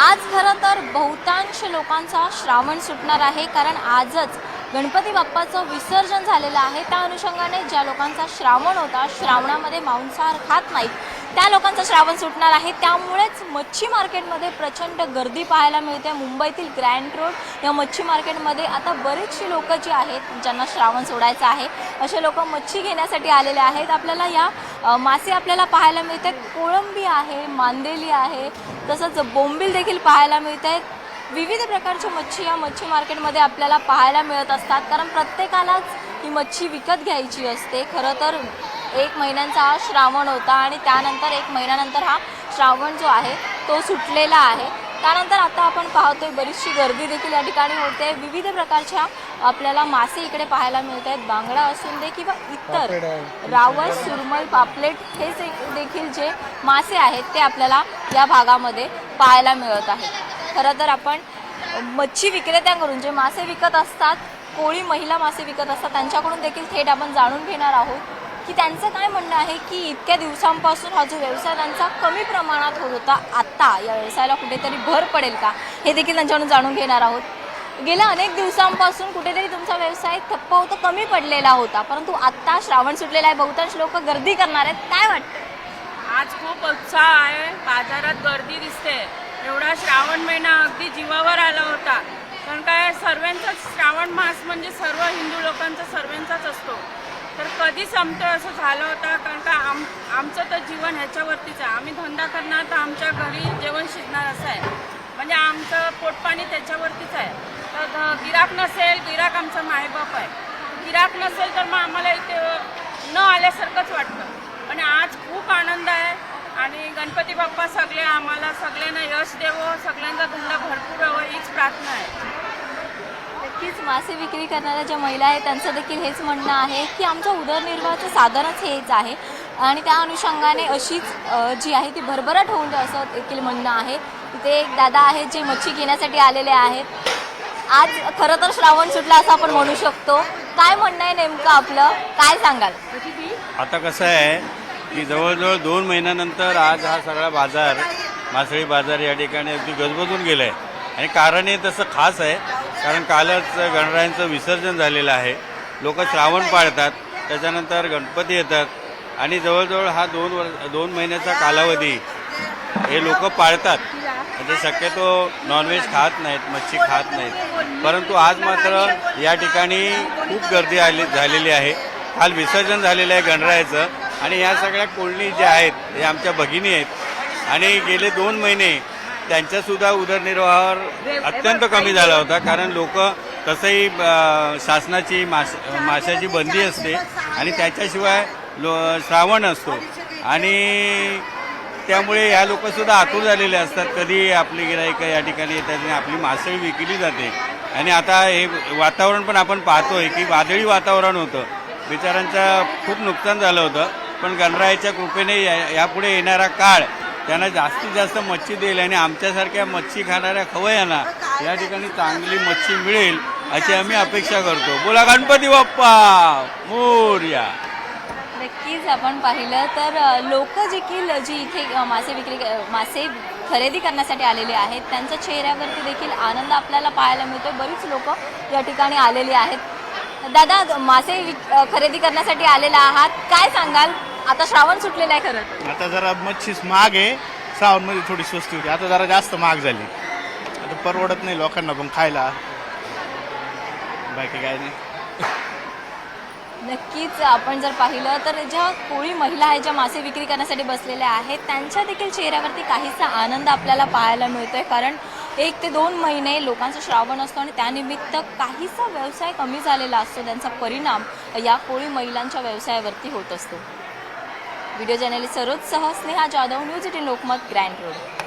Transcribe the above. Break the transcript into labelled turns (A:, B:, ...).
A: आज खरं तर बहुतांश लोकांचा श्रावण सुटणार आहे, कारण आजच गणपती बाप्पाचं विसर्जन झालेलं आहे। त्या अनुषंगाने ज्या लोकांचा श्रावण होता, श्रावणामध्ये मांसाहार खात नाहीत, त्या लोकांचा श्रावण सुटणार आहे। त्यामुळेच मच्छी मार्केटमध्ये प्रचंड गर्दी पाहायला मिळते। मुंबईतील ग्रँड रोड या मच्छी मार्केटमध्ये आता बरेचशी लोक जी आहेत, ज्यांना श्रावण सोडायचं आहे, असे लोक मच्छी घेण्यासाठी आलेले आहेत। आपल्याला या मासे आपल्याला पाहायला मिळतात, कोळंबी आहे, मांदेली आहे, तसंच बोंबील देखील पाहायला मिळत आहेत। विविध प्रकारची मच्छी या मच्छी मार्केटमध्ये आपल्याला पाहायला मिळत असतात, कारण प्रत्येकालाच ही मच्छी विकत घ्यायची असते। खरं तर 1 महिन्यांचा हा श्रावण होता आणि त्यानंतर 1 महिन्यानंतर हा श्रावण जो आहे तो सुटलेला आहे। त्यानंतर आता आपण पाहतोय बरीचशी गर्दी देखील या ठिकाणी होते। विविध प्रकारच्या आपल्याला मासे इकडे पाहायला मिळत आहेत, बांगडा असून दे किंवा इतर रावस, सुरमई, पापलेट हे देखील जे मासे आहेत ते आपल्याला या भागामध्ये पाहायला मिळत आहेत। खरं तर आपण मच्छी विक्रेत्यांकडून जे मासे विकत असतात, कोळी महिला मासे विकत असतात, त्यांच्याकडून देखील थेट आपण जाणून घेणार आहोत की त्यांचं काय म्हणणं आहे की इतक्या दिवसांपासून हा जो व्यवसाय त्यांचा कमी प्रमाणात होत होता, आता या व्यवसायाला कुठेतरी भर पडेल का, हे देखील त्यांच्याकडून जाणून घेणार आहोत। गेल्या अनेक दिवसांपासून कुठेतरी तुमचा व्यवसाय ठप्प होता, कमी पडलेला होता, परंतु आता श्रावण सुटलेला आहे, बहुतांश लोक गर्दी करणार आहेत, काय वाटतं?
B: आज खूप उत्साह आहे, बाजारात गर्दी दिसते। एवढा श्रावण महिना अगदी जीवावर आला होता, कारण काय सर्वांचाच श्रावण मास म्हणजे सर्व हिंदू लोकांचा सर्वांचाच असतो, तर कधी संपतो असं झालं होतं। कारण का आमचं तर जीवन ह्याच्यावरतीच आहे, आम्ही धंदा करणार तर आमच्या घरी जेवण शिजणार असं आहे, म्हणजे आमचं पोटपाणी त्याच्यावरतीच आहे। तर गिराक नसेल, गिराक आमचा मायबाप आहे, गिराक नसेल तर मग आम्हाला इथे न आल्यासारखंच वाटतं। पण आज खूप आनंद आहे आणि गणपती बाप्पा आम्हाला सगळ्यांना यश देवो, सगळ्यांचा धंदा भरपूर व्हावा हीच प्रार्थना आहे।
A: नक्कीच मासे विक्री करणाऱ्या ज्या महिला आहेत त्यांचं देखील हेच म्हणणं आहे की आमचं उदरनिर्वाहाचं साधनच हेच आहे आणि त्या अनुषंगाने अशीच जी आहे ती भरभराट होऊन दे असं देखील म्हणणं आहे। तिथे एक दादा आहेत जे मच्छी घेण्यासाठी आलेले आहेत। आज खरं तर श्रावण सुटला असं आपण म्हणू शकतो, काय म्हणणं आहे नेमकं आपलं, काय सांगाल?
C: आता कसं आहे की जवळजवळ 2 महिन्यानंतर आज हा सगळा बाजार, मासळी बाजार या ठिकाणी अगदी गजबजून गेला आहे आणि कारण हे तसं खास आहे, कारण कालच गणरायांचं विसर्जन झालेलं आहे। लोक श्रावण पाळतात, त्याच्यानंतर गणपती येतात आणि जवळजवळ हा 2 महिन्याचा कालावधी हे लोक पाळतात। म्हणजे शक्यतो नॉनव्हेज खात नाहीत, मच्छी खात नाहीत, परंतु आज मात्र या ठिकाणी खूप गर्दी झालेली आहे। काल विसर्जन झालेलं आहे गणरायाचं आणि या सगळ्या कोळणी ज्या आहेत हे आमच्या भगिनी आहेत आणि गेले 2 महिने त्यांच्यासुद्धा उदरनिर्वाहावर अत्यंत कमी झाला होता, कारण लोक तसंही शासनाची माशाची बंदी असते आणि त्याच्याशिवाय श्रावण असतो आणि त्यामुळे या लोकसुद्धा आतुर झालेले असतात, कधी आपली गिराईक या ठिकाणी येतात आणि आपली मासळी विकली जाते। आणि आता हे वातावरण पण आपण पाहतोय की वादळी वातावरण होतं, बिचारांचं खूप नुकसान झालं होतं, पण गणरायाच्या कृपेने यापुढे येणारा काळ त्यांना जास्तीत जास्त मच्छी देईल आणि आमच्यासारख्या मच्छी खाणाऱ्या खवय्यांना या ठिकाणी चांगली मच्छी मिळेल अशी आम्ही अपेक्षा करतो। बोला गणपती बाप्पा मोरया।
A: नक्कीच आपण पाहिलं तर लोक देखील जी इथे मासे खरेदी करण्यासाठी आलेले आहेत त्यांच्या चेहऱ्यावरती देखील आनंद आपल्याला पाहायला मिळतो। बरीच लोक या ठिकाणी आलेली आहेत। दादा, मासे खरेदी करण्यासाठी आलेला आहात, काय सांगाल? आता श्रावण सुटलेला आहे, खरं
D: आता जरा मच्छी महाग आहे, श्रावणमध्ये थोडी स्वस्त होती, आता जरा जास्त महाग झाली, आता परवडत नाही लोकांना पण खायला, बाकी काय नाही।
A: नक्कीच आपण जर पाहिलं तर ज्या कोळी महिला आहेत, ज्या मासे विक्री करण्यासाठी बसलेल्या आहेत, त्यांच्या देखील चेहऱ्यावरती काहीसा आनंद आपल्याला पाहायला मिळतोय, कारण 1 ते 2 महिने लोकांचा श्रावण असतो आणि त्यानिमित्त काहीसा व्यवसाय कमी झालेला असतो, त्यांचा परिणाम या कोळी महिलांच्या व्यवसायावरती होत असतो। व्हिडिओ जर्नलिस्ट सरोज सह Sneha Jadhav, news 18 Lokmat, grand road.